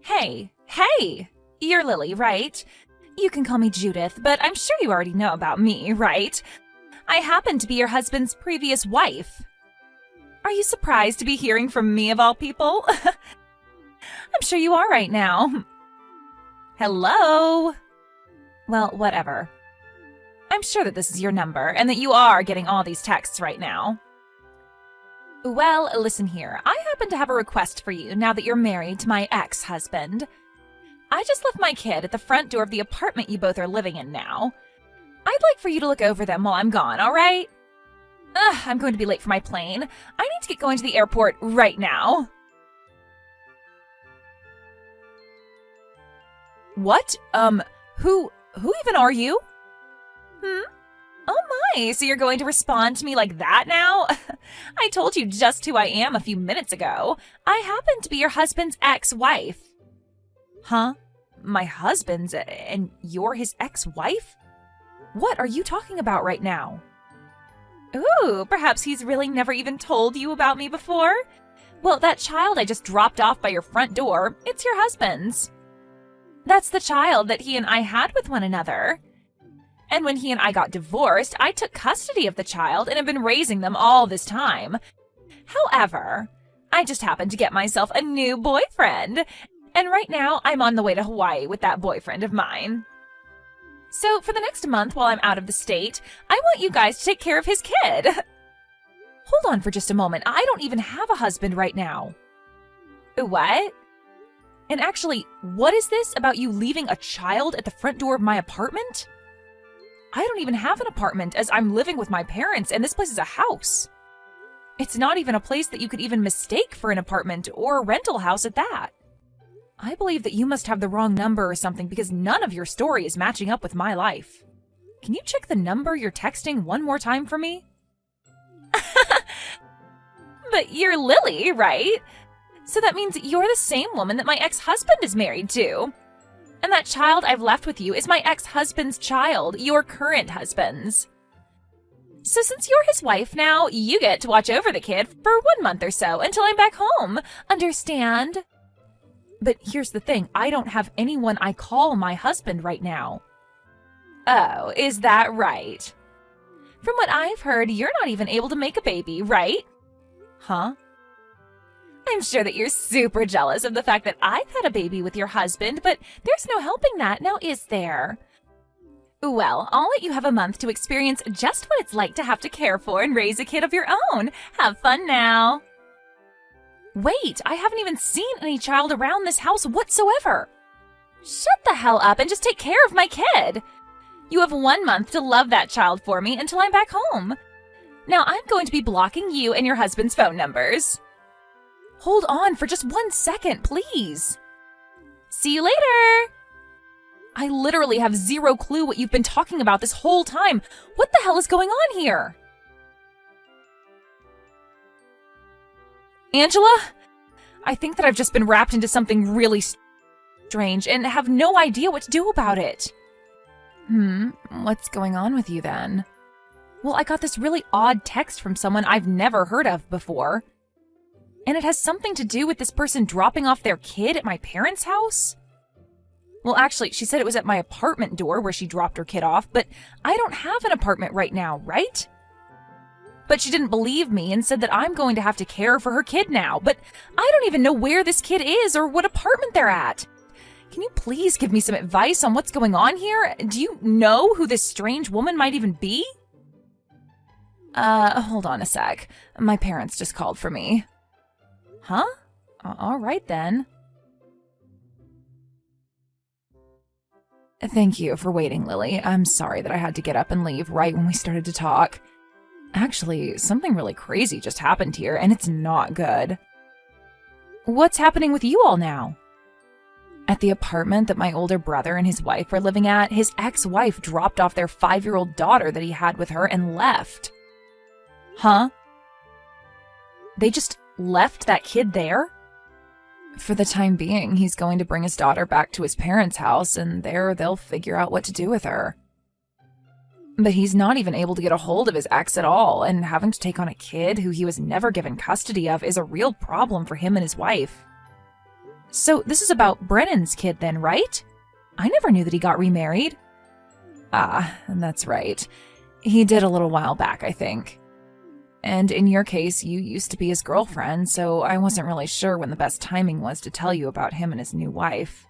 Hey! You're Lily, right? You can call me Judith, but I'm sure you already know about me, right? I happen to be your husband's previous wife. Are you surprised to be hearing from me of all people? I'm sure you are right now. Hello? Well, whatever. I'm sure that this is your number and that you are getting all these texts right now. Well, listen here. I happen to have a request for you now that you're married to my ex-husband. I just left my kid at the front door of the apartment you both are living in now. I'd like for you to look over them while I'm gone, all right? I'm going to be late for my plane. I need to get going to the airport right now. What? Who even are you? Oh my, so you're going to respond to me like that now? I told you just who I am a few minutes ago. I happen to be your husband's ex-wife. Huh? My husband's, and you're his ex-wife? What are you talking about right now? Ooh, perhaps he's really never even told you about me before? Well, that child I just dropped off by your front door, it's your husband's. That's the child that he and I had with one another. And when he and I got divorced, I took custody of the child and have been raising them all this time. However, I just happened to get myself a new boyfriend, and right now I'm on the way to Hawaii with that boyfriend of mine. So for the next month while I'm out of the state, I want you guys to take care of his kid. Hold on for just a moment. I don't even have a husband right now. What? And actually, what is this about you leaving a child at the front door of my apartment? I don't even have an apartment as I'm living with my parents and this place is a house. It's not even a place that you could even mistake for an apartment or a rental house at that. I believe that you must have the wrong number or something because none of your story is matching up with my life. Can you check the number you're texting one more time for me? But you're Lily, right? So that means you're the same woman that my ex-husband is married to. And that child I've left with you is my ex-husband's child, your current husband's. So since you're his wife now, you get to watch over the kid for 1 month or so until I'm back home. Understand? But here's the thing, I don't have anyone I call my husband right now. Oh, is that right? From what I've heard, you're not even able to make a baby, right? Huh? I'm sure that you're super jealous of the fact that I've had a baby with your husband, but there's no helping that, now is there? Well, I'll let you have a month to experience just what it's like to have to care for and raise a kid of your own. Have fun now. Wait, I haven't even seen any child around this house whatsoever. Shut the hell up and just take care of my kid. You have 1 month to love that child for me until I'm back home. Now I'm going to be blocking you and your husband's phone numbers. Hold on for just 1 second, please. See you later. I literally have zero clue what you've been talking about this whole time. What the hell is going on here? Angela? I think that I've just been wrapped into something really strange and have no idea what to do about it. What's going on with you then? Well, I got this really odd text from someone I've never heard of before. And it has something to do with this person dropping off their kid at my parents' house? Well, actually, she said it was at my apartment door where she dropped her kid off, but I don't have an apartment right now, right? But she didn't believe me and said that I'm going to have to care for her kid now, but I don't even know where this kid is or what apartment they're at. Can you please give me some advice on what's going on here? Do you know who this strange woman might even be? Hold on a sec. My parents just called for me. Huh? All right then. Thank you for waiting, Lily. I'm sorry that I had to get up and leave right when we started to talk. Actually, something really crazy just happened here, and it's not good. What's happening with you all now? At the apartment that my older brother and his wife are living at, his ex-wife dropped off their 5-year-old daughter that he had with her and left. Huh? They just left that kid there? For the time being, he's going to bring his daughter back to his parents' house, and there they'll figure out what to do with her. But he's not even able to get a hold of his ex at all, and having to take on a kid who he was never given custody of is a real problem for him and his wife. So this is about Brennan's kid then, right? I never knew that he got remarried. Ah, that's right. He did a little while back, I think. And in your case, you used to be his girlfriend, so I wasn't really sure when the best timing was to tell you about him and his new wife.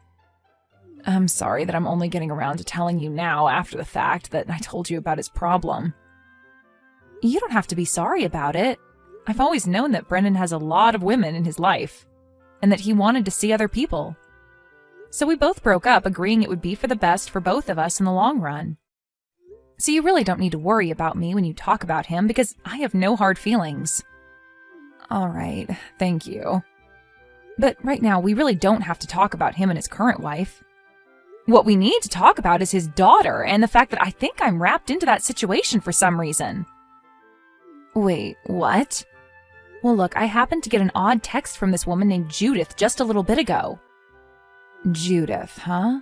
I'm sorry that I'm only getting around to telling you now after the fact that I told you about his problem. You don't have to be sorry about it. I've always known that Brennan has a lot of women in his life, and that he wanted to see other people. So we both broke up, agreeing it would be for the best for both of us in the long run. So you really don't need to worry about me when you talk about him, because I have no hard feelings. All right, thank you. But right now, we really don't have to talk about him and his current wife. What we need to talk about is his daughter, and the fact that I think I'm wrapped into that situation for some reason. Wait, what? Well, look, I happened to get an odd text from this woman named Judith just a little bit ago. Judith, huh?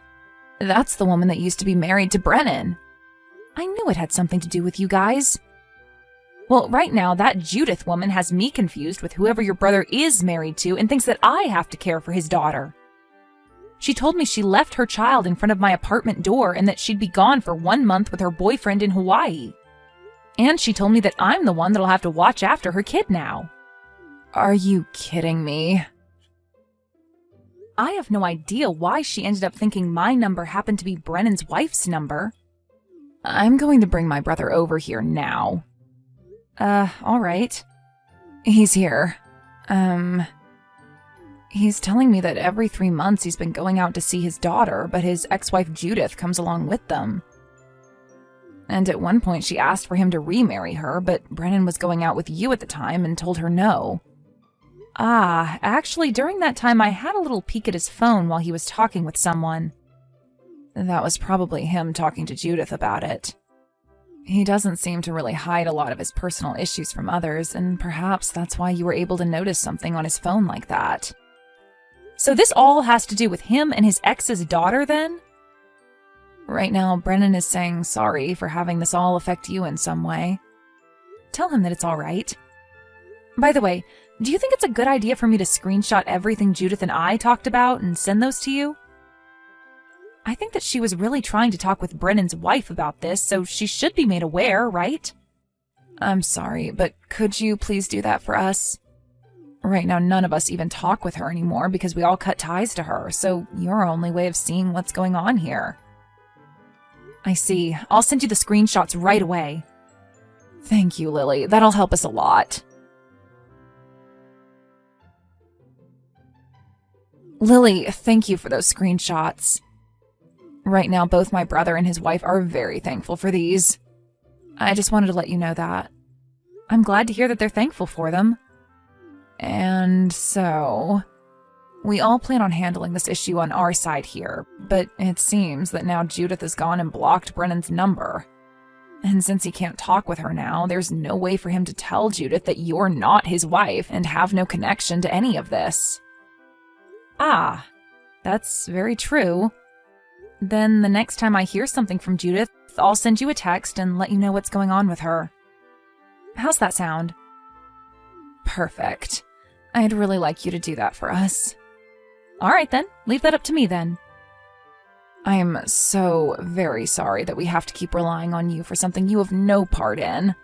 That's the woman that used to be married to Brennan. I knew it had something to do with you guys. Well, right now, that Judith woman has me confused with whoever your brother is married to and thinks that I have to care for his daughter. She told me she left her child in front of my apartment door and that she'd be gone for 1 month with her boyfriend in Hawaii. And she told me that I'm the one that'll have to watch after her kid now. Are you kidding me? I have no idea why she ended up thinking my number happened to be Brennan's wife's number. I'm going to bring my brother over here now. All right. He's here. He's telling me that every 3 months he's been going out to see his daughter, but his ex-wife Judith comes along with them. And at one point she asked for him to remarry her, but Brennan was going out with you at the time and told her no. Ah, actually, during that time I had a little peek at his phone while he was talking with someone. That was probably him talking to Judith about it. He doesn't seem to really hide a lot of his personal issues from others, and perhaps that's why you were able to notice something on his phone like that. So this all has to do with him and his ex's daughter, then? Right now, Brennan is saying sorry for having this all affect you in some way. Tell him that it's all right. By the way, do you think it's a good idea for me to screenshot everything Judith and I talked about and send those to you? I think that she was really trying to talk with Brennan's wife about this, so she should be made aware, right? I'm sorry, but could you please do that for us? Right now, none of us even talk with her anymore because we all cut ties to her, so you're our only way of seeing what's going on here. I see. I'll send you the screenshots right away. Thank you, Lily. That'll help us a lot. Lily, thank you for those screenshots. Right now, both my brother and his wife are very thankful for these. I just wanted to let you know that. I'm glad to hear that they're thankful for them. And so, we all plan on handling this issue on our side here, but it seems that now Judith has gone and blocked Brennan's number. And since he can't talk with her now, there's no way for him to tell Judith that you're not his wife and have no connection to any of this. Ah, that's very true. Then the next time I hear something from Judith, I'll send you a text and let you know what's going on with her. How's that sound? Perfect. I'd really like you to do that for us. All right then, leave that up to me then. I am so very sorry that we have to keep relying on you for something you have no part in.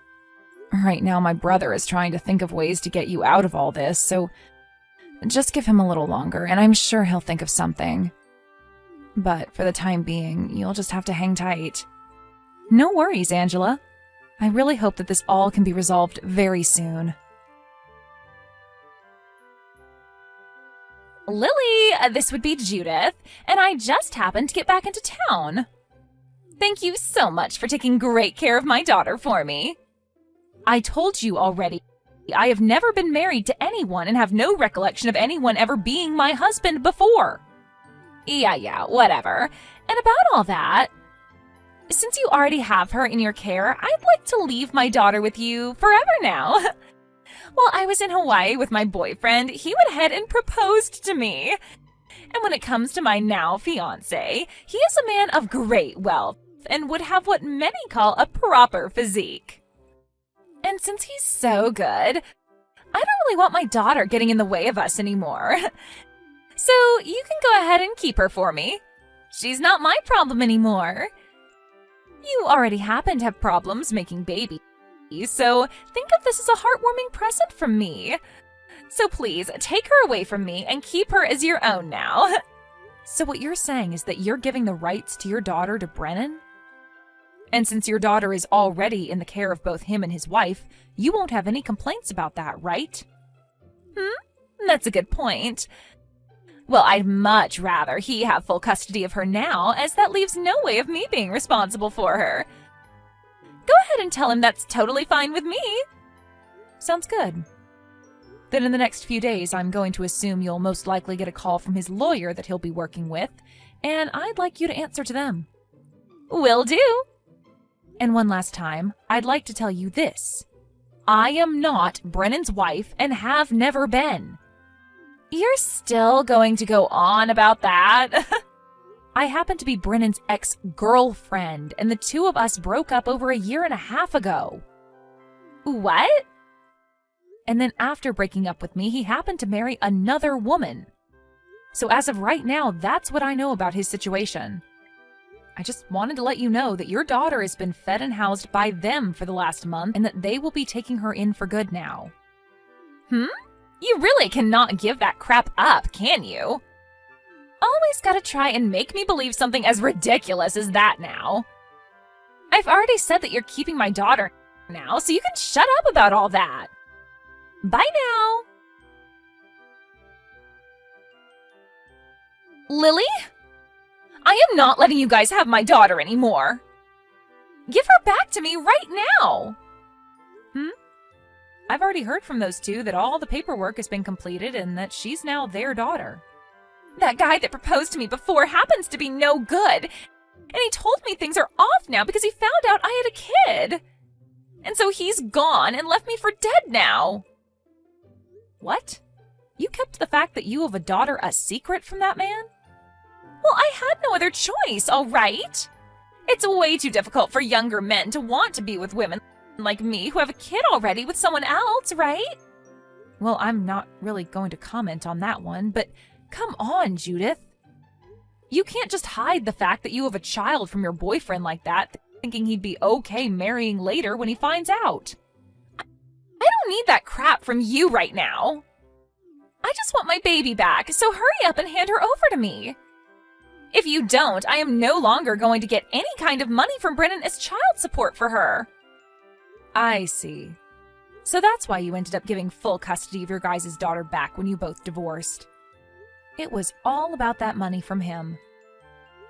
Right now my brother is trying to think of ways to get you out of all this, so just give him a little longer and I'm sure he'll think of something. But for the time being, you'll just have to hang tight. No worries, Angela. I really hope that this all can be resolved very soon. Lily, this would be Judith, and I just happened to get back into town. Thank you so much for taking great care of my daughter for me. I told you already, I have never been married to anyone and have no recollection of anyone ever being my husband before. Yeah, whatever. And about all that, since you already have her in your care, I'd like to leave my daughter with you forever now. While I was in Hawaii with my boyfriend, he went ahead and proposed to me. And when it comes to my now fiancé, he is a man of great wealth and would have what many call a proper physique. And since he's so good, I don't really want my daughter getting in the way of us anymore. So you can go ahead and keep her for me. She's not my problem anymore. You already happen to have problems making babies, so think of this as a heartwarming present from me. So please, take her away from me and keep her as your own now. So what you're saying is that you're giving the rights to your daughter to Brennan? And since your daughter is already in the care of both him and his wife, you won't have any complaints about that, right? That's a good point. Well, I'd much rather he have full custody of her now, as that leaves no way of me being responsible for her. Go ahead and tell him that's totally fine with me. Sounds good. Then in the next few days, I'm going to assume you'll most likely get a call from his lawyer that he'll be working with, and I'd like you to answer to them. Will do. And one last time, I'd like to tell you this. I am not Brennan's wife and have never been. You're still going to go on about that? I happen to be Brennan's ex-girlfriend, and the two of us broke up over 1.5 years ago. What? And then after breaking up with me, he happened to marry another woman. So as of right now, that's what I know about his situation. I just wanted to let you know that your daughter has been fed and housed by them for the last month, and that they will be taking her in for good now. You really cannot give that crap up, can you? Always gotta try and make me believe something as ridiculous as that now. I've already said that you're keeping my daughter now, so you can shut up about all that. Bye now. Lily? I am not letting you guys have my daughter anymore. Give her back to me right now. I've already heard from those two that all the paperwork has been completed and that she's now their daughter. That guy that proposed to me before happens to be no good. And he told me things are off now because he found out I had a kid. And so he's gone and left me for dead now. What? You kept the fact that you have a daughter a secret from that man? Well, I had no other choice, all right? It's way too difficult for younger men to want to be with women like me who have a kid already with someone else, right? Well, I'm not really going to comment on that one, but come on, Judith. You can't just hide the fact that you have a child from your boyfriend like that, thinking he'd be okay marrying later when he finds out. I don't need that crap from you right now. I just want my baby back, so hurry up and hand her over to me. If you don't, I am no longer going to get any kind of money from Brennan as child support for her. I see. So that's why you ended up giving full custody of your guys' daughter back when you both divorced. It was all about that money from him.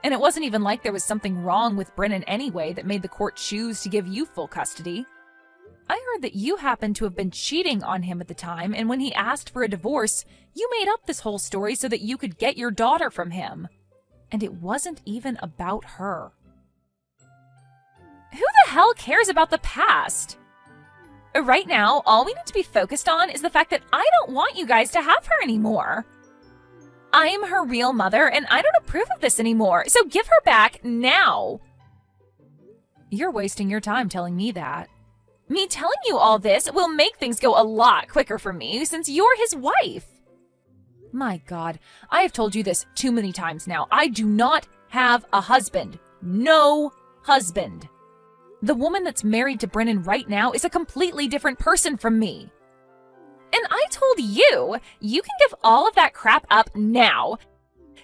And it wasn't even like there was something wrong with Brennan anyway that made the court choose to give you full custody. I heard that you happened to have been cheating on him at the time, and when he asked for a divorce, you made up this whole story so that you could get your daughter from him. And it wasn't even about her. Who the hell cares about the past? Right now, all we need to be focused on is the fact that I don't want you guys to have her anymore. I am her real mother, and I don't approve of this anymore, so give her back now. You're wasting your time telling me that. Me telling you all this will make things go a lot quicker for me since you're his wife. My God, I have told you this too many times now. I do not have a husband. No husband. The woman that's married to Brennan right now is a completely different person from me. And I told you, you can give all of that crap up now.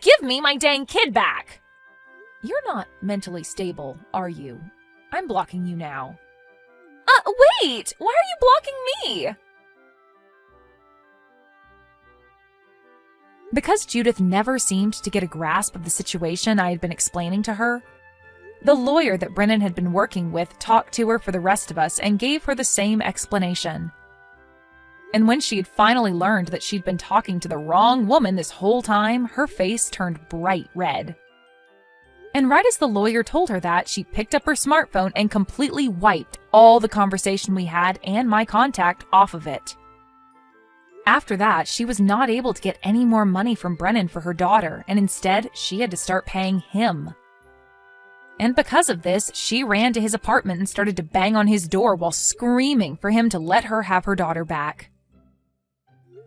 Give me my dang kid back. You're not mentally stable, are you? I'm blocking you now. Wait! Why are you blocking me? Because Judith never seemed to get a grasp of the situation I had been explaining to her, the lawyer that Brennan had been working with talked to her for the rest of us and gave her the same explanation. And when she had finally learned that she'd been talking to the wrong woman this whole time, her face turned bright red. And right as the lawyer told her that, she picked up her smartphone and completely wiped all the conversation we had and my contact off of it. After that, she was not able to get any more money from Brennan for her daughter, and instead, she had to start paying him. And because of this, she ran to his apartment and started to bang on his door while screaming for him to let her have her daughter back.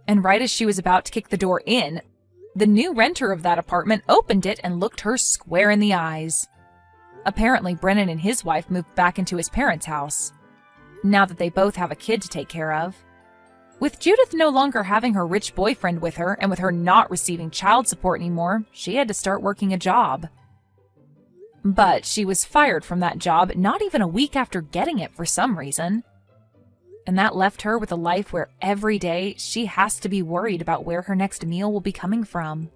And right as she was about to kick the door in, The new renter of that apartment opened it and looked her square in the eyes. Apparently, Brennan and his wife moved back into his parents' house, now that they both have a kid to take care of. With Judith no longer having her rich boyfriend with her, and with her not receiving child support anymore, she had to start working a job. But she was fired from that job not even a week after getting it for some reason. And that left her with a life where every day she has to be worried about where her next meal will be coming from.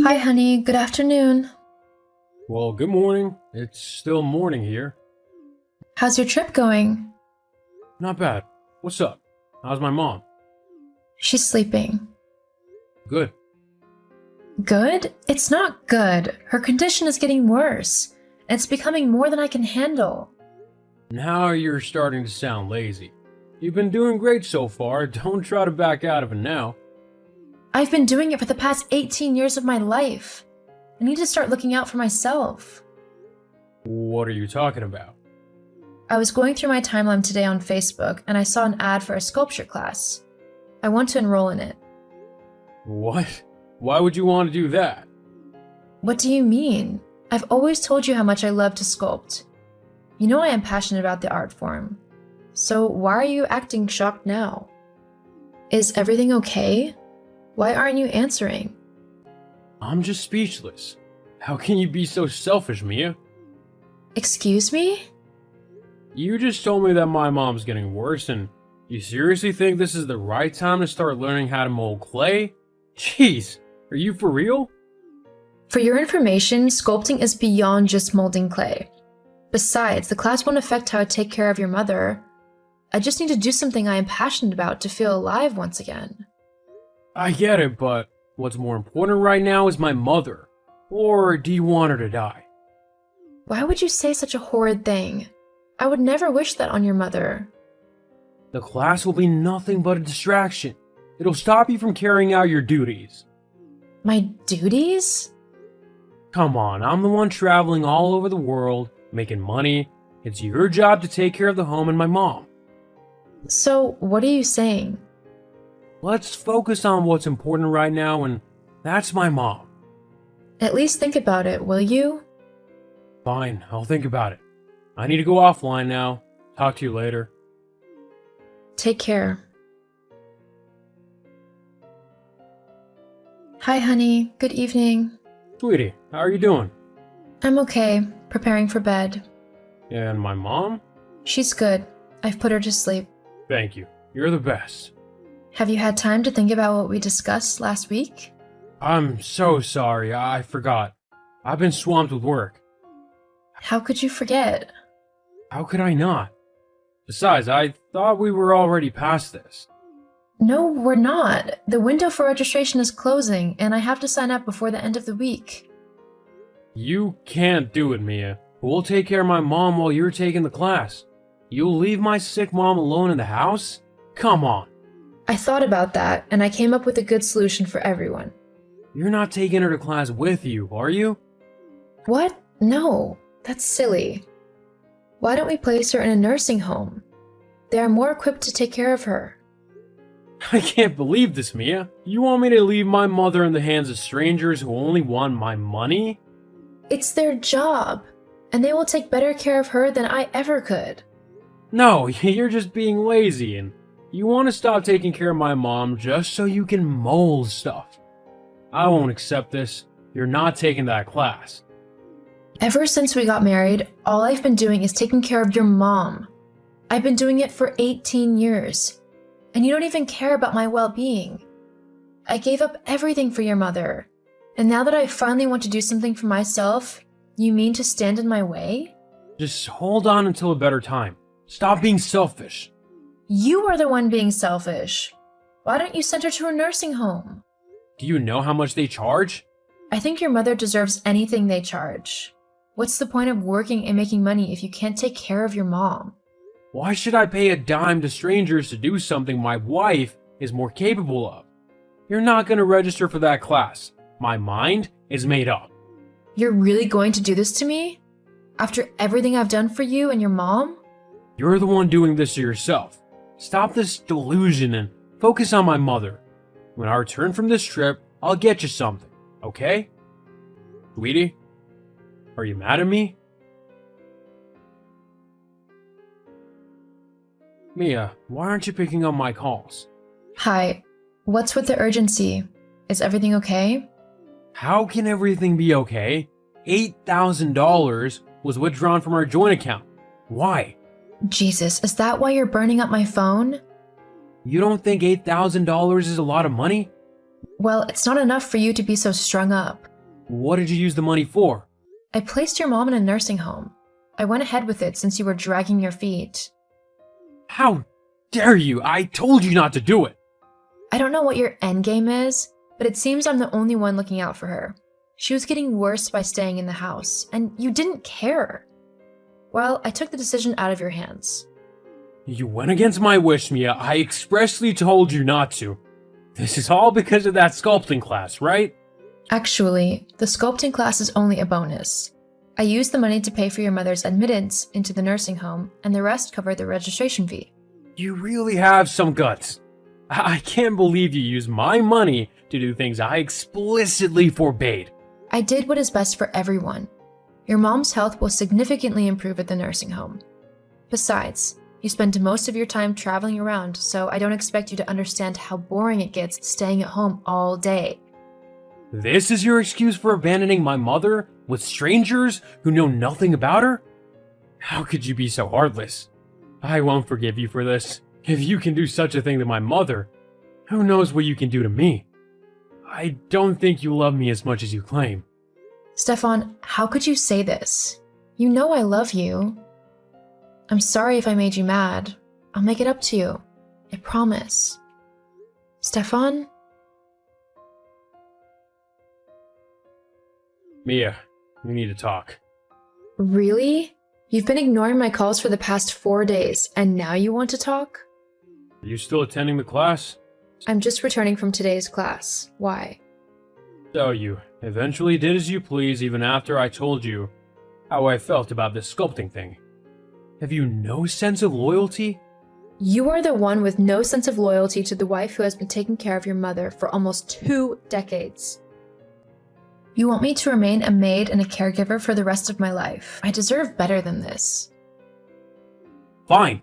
Hi, honey. Good afternoon. Well, good morning. It's still morning here. How's your trip going? Not bad. What's up? How's my mom? She's sleeping. Good. Good? It's not good. Her condition is getting worse. And it's becoming more than I can handle. Now you're starting to sound lazy. You've been doing great so far. Don't try to back out of it now. I've been doing it for the past 18 years of my life. I need to start looking out for myself. What are you talking about? I was going through my timeline today on Facebook, and I saw an ad for a sculpture class. I want to enroll in it. What? Why would you want to do that? What do you mean? I've always told you how much I love to sculpt. You know I am passionate about the art form. So why are you acting shocked now? Is everything okay? Why aren't you answering? I'm just speechless. How can you be so selfish, Mia? Excuse me? You just told me that my mom's getting worse, and you seriously think this is the right time to start learning how to mold clay? Jeez, are you for real? For your information, sculpting is beyond just molding clay. Besides, the class won't affect how I take care of your mother. I just need to do something I am passionate about to feel alive once again. I get it, but what's more important right now is my mother. Or do you want her to die? Why would you say such a horrid thing? I would never wish that on your mother. The class will be nothing but a distraction. It'll stop you from carrying out your duties. My duties? Come on, I'm the one traveling all over the world, making money. It's your job to take care of the home and my mom. So, what are you saying? Let's focus on what's important right now, and that's my mom. At least think about it, will you? Fine, I'll think about it. I need to go offline now. Talk to you later. Take care. Hi, honey. Good evening. Sweetie, how are you doing? I'm okay, preparing for bed. And my mom? She's good. I've put her to sleep. Thank you. You're the best. Have you had time to think about what we discussed last week? I'm so sorry. I forgot. I've been swamped with work. How could you forget? How could I not? Besides, I thought we were already past this. No, we're not. The window for registration is closing, and I have to sign up before the end of the week. You can't do it, Mia. We'll take care of my mom while you're taking the class. You'll leave my sick mom alone in the house? Come on. I thought about that, and I came up with a good solution for everyone. You're not taking her to class with you, are you? What? No, that's silly. Why don't we place her in a nursing home? They are more equipped to take care of her. I can't believe this, Mia. You want me to leave my mother in the hands of strangers who only want my money? It's their job, and they will take better care of her than I ever could. No, you're just being lazy, and you want to stop taking care of my mom just so you can mold stuff. I won't accept this. You're not taking that class. Ever since we got married, all I've been doing is taking care of your mom. I've been doing it for 18 years, and you don't even care about my well-being. I gave up everything for your mother, and now that I finally want to do something for myself, you mean to stand in my way? Just hold on until a better time. Stop being selfish. You are the one being selfish. Why don't you send her to a nursing home? Do you know how much they charge? I think your mother deserves anything they charge. What's the point of working and making money if you can't take care of your mom? Why should I pay a dime to strangers to do something my wife is more capable of? You're not going to register for that class. My mind is made up. You're really going to do this to me? After everything I've done for you and your mom? You're the one doing this to yourself. Stop this delusion and focus on my mother. When I return from this trip, I'll get you something, okay? Sweetie, are you mad at me? Mia, why aren't you picking up my calls? Hi. What's with the urgency? Is everything okay? How can everything be okay? $8,000 was withdrawn from our joint account. Why? Jesus, is that why you're burning up my phone? You don't think $8,000 is a lot of money? Well, it's not enough for you to be so strung up. What did you use the money for? I placed your mom in a nursing home. I went ahead with it since you were dragging your feet. How dare you? I told you not to do it. I don't know what your endgame is, but it seems I'm the only one looking out for her. She was getting worse by staying in the house, and you didn't care. Well, I took the decision out of your hands. You went against my wish, Mia. I expressly told you not to. This is all because of that sculpting class, right? Actually, the sculpting class is only a bonus. I used the money to pay for your mother's admittance into the nursing home, and the rest covered the registration fee. You really have some guts. I can't believe you used my money to do things I explicitly forbade. I did what is best for everyone. Your mom's health will significantly improve at the nursing home. Besides, you spend most of your time traveling around, so I don't expect you to understand how boring it gets staying at home all day. This is your excuse for abandoning my mother with strangers who know nothing about her? How could you be so heartless? I won't forgive you for this. If you can do such a thing to my mother, who knows what you can do to me? I don't think you love me as much as you claim. Stefan, how could you say this? You know I love you. I'm sorry if I made you mad. I'll make it up to you. I promise. Stefan? Mia, we need to talk. Really? You've been ignoring my calls for the past 4 days, and now you want to talk? Are you still attending the class? I'm just returning from today's class. Why? So you eventually did as you please even after I told you how I felt about this sculpting thing. Have you no sense of loyalty? You are the one with no sense of loyalty to the wife who has been taking care of your mother for almost 2 decades. You want me to remain a maid and a caregiver for the rest of my life. I deserve better than this. Fine.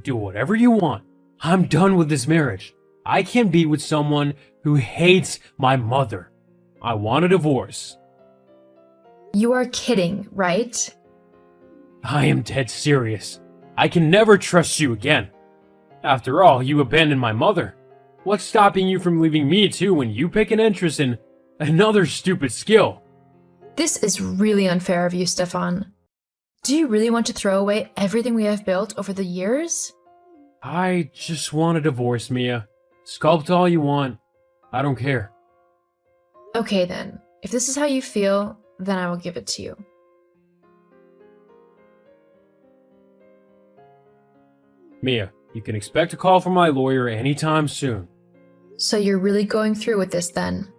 Do whatever you want. I'm done with this marriage. I can't be with someone who hates my mother. I want a divorce. You are kidding, right? I am dead serious. I can never trust you again. After all, you abandoned my mother. What's stopping you from leaving me too when you pick an interest in another stupid skill? This is really unfair of you, Stefan. Do you really want to throw away everything we have built over the years? I just want a divorce, Mia. Sculpt all you want. I don't care. Okay then. If this is how you feel, then I will give it to you. Mia, you can expect a call from my lawyer anytime soon. So you're really going through with this then?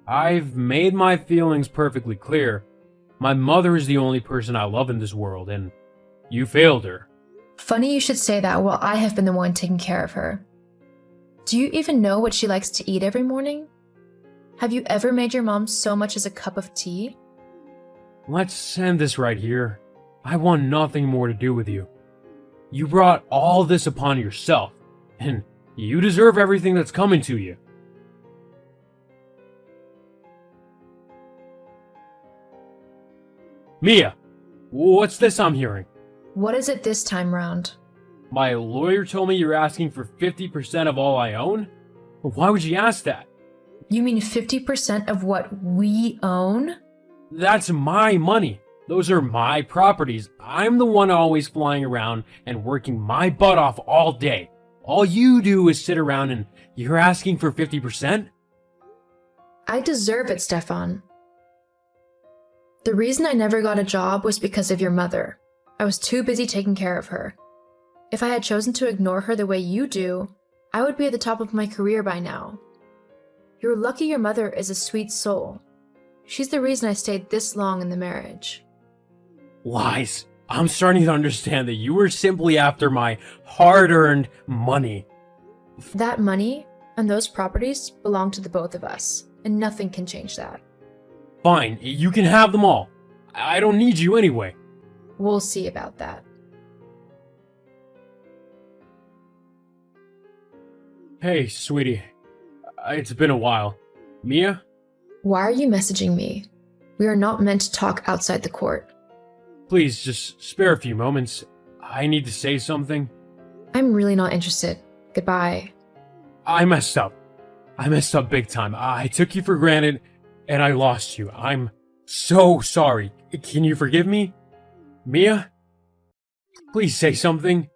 I've made my feelings perfectly clear. My mother is the only person I love in this world, and you failed her. Funny you should say that while I have been the one taking care of her. Do you even know what she likes to eat every morning? Have you ever made your mom so much as a cup of tea? Let's end this right here. I want nothing more to do with you. You brought all this upon yourself, and you deserve everything that's coming to you. Mia, what's this I'm hearing? What is it this time round? My lawyer told me you're asking for 50% of all I own? Why would you ask that? You mean 50% of what we own? That's my money. Those are my properties. I'm the one always flying around and working my butt off all day. All you do is sit around and you're asking for 50%? I deserve it, Stefan. The reason I never got a job was because of your mother. I was too busy taking care of her. If I had chosen to ignore her the way you do, I would be at the top of my career by now. You're lucky your mother is a sweet soul. She's the reason I stayed this long in the marriage. Lies. I'm starting to understand that you were simply after my hard-earned money. That money, And those properties belong to the both of us, and nothing can change that. Fine, you can have them all. I don't need you anyway. We'll see about that. Hey, sweetie. It's been a while. Mia? Why are you messaging me? We are not meant to talk outside the court. Please, just spare a few moments. I need to say something. I'm really not interested. Goodbye. I messed up. I messed up big time. I took you for granted, and I lost you. I'm so sorry. Can you forgive me? Mia? Please say something.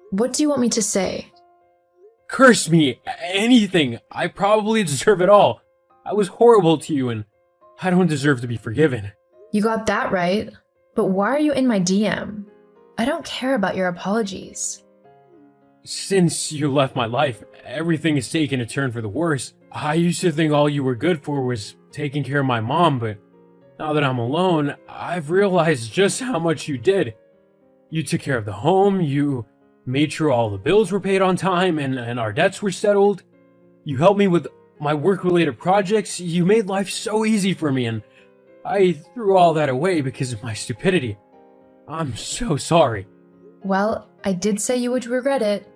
What do you want me to say? Curse me. Anything. I probably deserve it all. I was horrible to you, and I don't deserve to be forgiven. You got that right. But why are you in my DM? I don't care about your apologies. Since you left my life, everything has taken a turn for the worse. I used to think all you were good for was taking care of my mom, but now that I'm alone, I've realized just how much you did. You took care of the home, you made sure all the bills were paid on time and our debts were settled. You helped me with my work-related projects. You made life so easy for me, and I threw all that away because of my stupidity. I'm so sorry. Well, I did say you would regret it.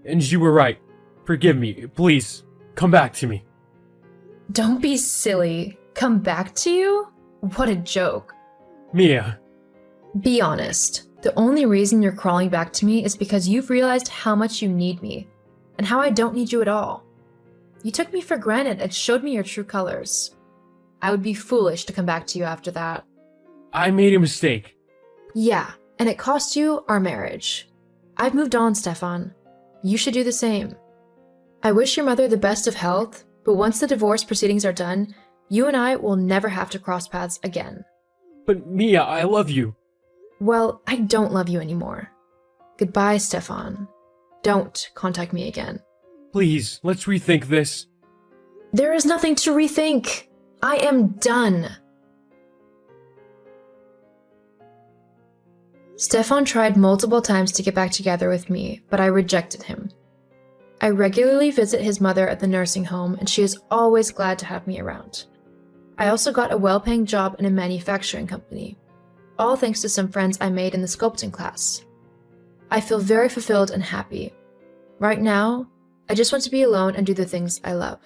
And you were right. Forgive me. Please, come back to me. Don't be silly. Come back to you? What a joke. Mia. Be honest. The only reason you're crawling back to me is because you've realized how much you need me, and how I don't need you at all. You took me for granted and showed me your true colors. I would be foolish to come back to you after that. I made a mistake. Yeah, and it cost you our marriage. I've moved on, Stefan. You should do the same. I wish your mother the best of health, but once the divorce proceedings are done, you and I will never have to cross paths again. But Mia, I love you. Well, I don't love you anymore. Goodbye, Stefan. Don't contact me again. Please, let's rethink this. There is nothing to rethink. I am done. Stefan tried multiple times to get back together with me, but I rejected him. I regularly visit his mother at the nursing home, and she is always glad to have me around. I also got a well-paying job in a manufacturing company, all thanks to some friends I made in the sculpting class. I feel very fulfilled and happy. Right now, I just want to be alone and do the things I love.